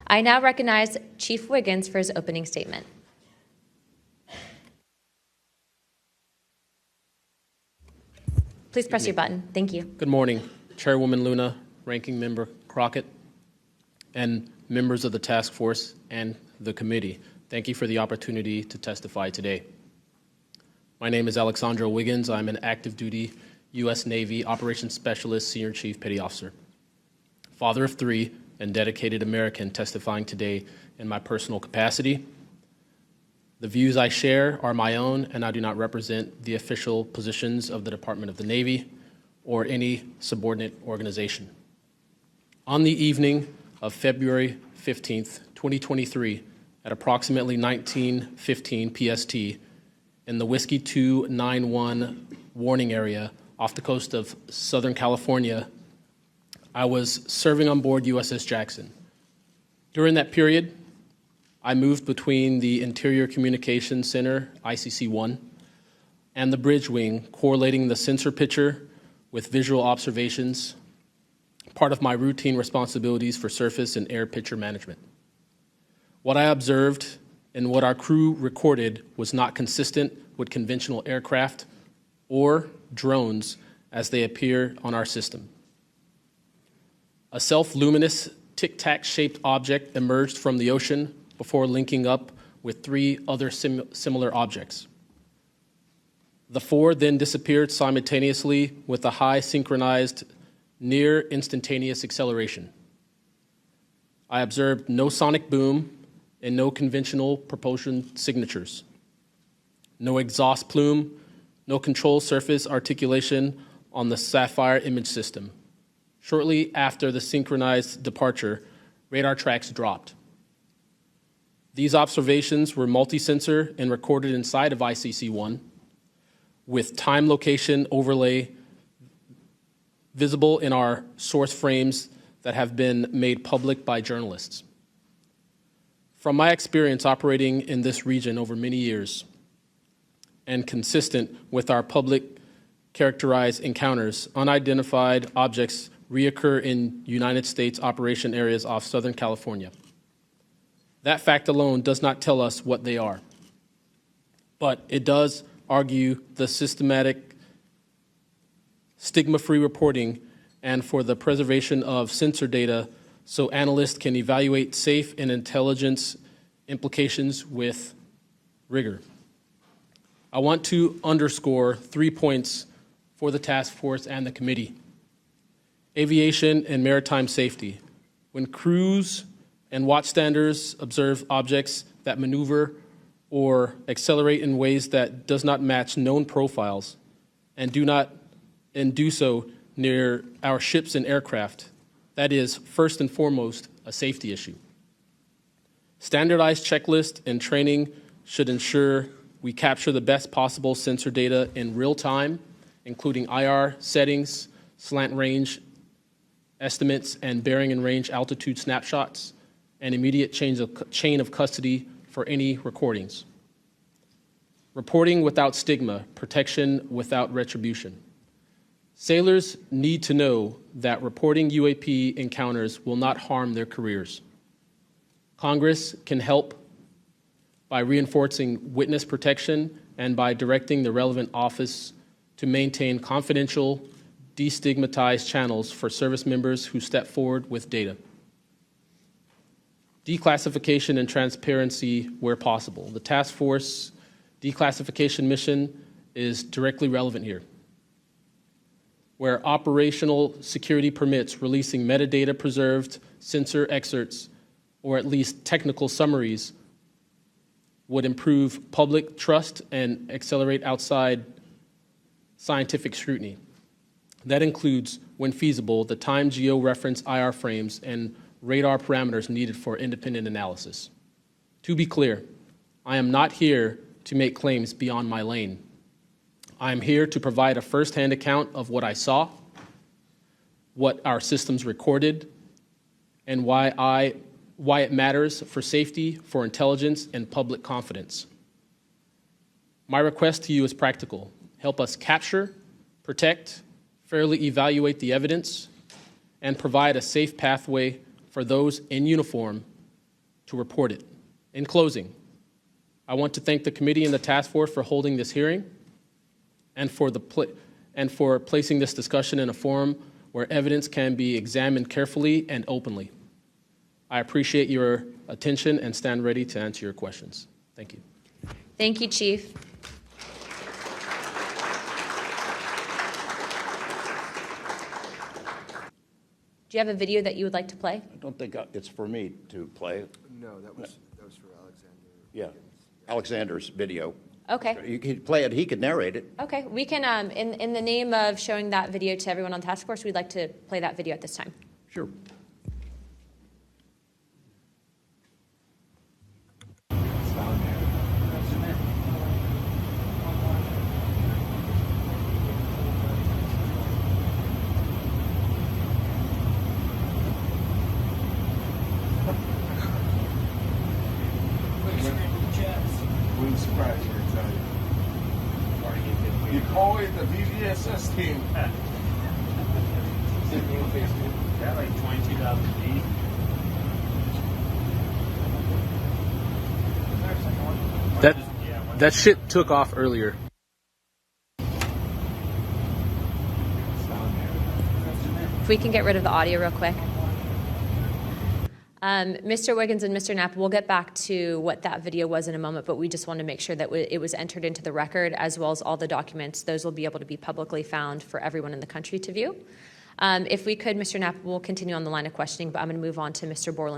I now recognize Chief Wiggins for his opening statement. Please press your button. Thank you. Good morning, Chairwoman Luna, Ranking Member Crockett, and members of the task force and the committee. Thank you for the opportunity to testify today. My name is Alexandra Wiggins. I'm an active duty U.S. Navy Operations Specialist, Senior Chief Petty Officer, father of 3, and dedicated American testifying today in my personal capacity. The views I share are my own, and I do not represent the official positions of the Department of the Navy or any subordinate organization. On the evening of February 15th, 2023, at approximately 19:15 PST, in the Whiskey 291 warning area off the coast of Southern California, I was serving on board USS Jackson. During that period, I moved between the Interior Communications Center, ICC-1, and the bridge wing, correlating the sensor picture with visual observations, part of my routine responsibilities for surface and air picture management. What I observed and what our crew recorded was not consistent with conventional aircraft or drones as they appear on our system. A self-luminous tic-tac shaped object emerged from the ocean before linking up with 3 other similar objects. The 4 then disappeared simultaneously with a high synchronized, near instantaneous acceleration. I observed no sonic boom and no conventional propulsion signatures, no exhaust plume, no control surface articulation on the Sapphire image system. Shortly after the synchronized departure, radar tracks dropped. These observations were multi-sensor and recorded inside of ICC-1 with time location overlay visible in our source frames that have been made public by journalists. From my experience operating in this region over many years and consistent with our public characterized encounters, unidentified objects reoccur in United States operation areas off Southern California. That fact alone does not tell us what they are, but it does argue the systematic stigma-free reporting and for the preservation of sensor data so analysts can evaluate safe and intelligence implications with rigor. I want to underscore 3 points for the task force and the committee. Aviation and maritime safety. When crews and watchstanders observe objects that maneuver or accelerate in ways that does not match known profiles and do so near our ships and aircraft, that is first and foremost a safety issue. Standardized checklists and training should ensure we capture the best possible sensor data in real time, including IR settings, slant range estimates, and bearing and range altitude snapshots, and immediate chain of custody for any recordings. Reporting without stigma, protection without retribution. Sailors need to know that reporting UAP encounters will not harm their careers. Congress can help by reinforcing witness protection and by directing the relevant office to maintain confidential, destigmatized channels for service members who step forward with data. Declassification and transparency where possible. The task force declassification mission is directly relevant here. Where operational security permits releasing metadata preserved sensor excerpts or at least technical summaries would improve public trust and accelerate outside scientific scrutiny. That includes, when feasible, the time geo-reference IR frames and radar parameters needed for independent analysis. To be clear, I am not here to make claims beyond my lane. I am here to provide a first-hand account of what I saw, what our systems recorded, and why it matters for safety, for intelligence, and public confidence. My request to you is practical. Help us capture, protect, fairly evaluate the evidence, and provide a safe pathway for those in uniform to report it. In closing, I want to thank the committee and the task force for holding this hearing and for placing this discussion in a forum where evidence can be examined carefully and openly. I appreciate your attention and stand ready to answer your questions. Thank you. Thank you, Chief. Do you have a video that you would like to play? I don't think it's for me to play. No, that was for Alexander. Yeah, Alexander's video. Okay. You could play it, he could narrate it. Okay. We can, in the name of showing that video to everyone on the task force, we'd like to play that video at this time. Sure. Wouldn't surprise me, I tell you. You call it the VVSS team. Yeah, like 22,000 feet. That shit took off earlier. If we can get rid of the audio real quick. Mr. Wiggins and Mr. Knapp, we'll get back to what that video was in a moment, but we just want to make sure that it was entered into the record, as well as all the documents. Those will be able to be publicly found for everyone in the country to view. If we could, Mr. Knapp, we'll continue on the line of questioning, but I'm going to move on to Mr. Borland.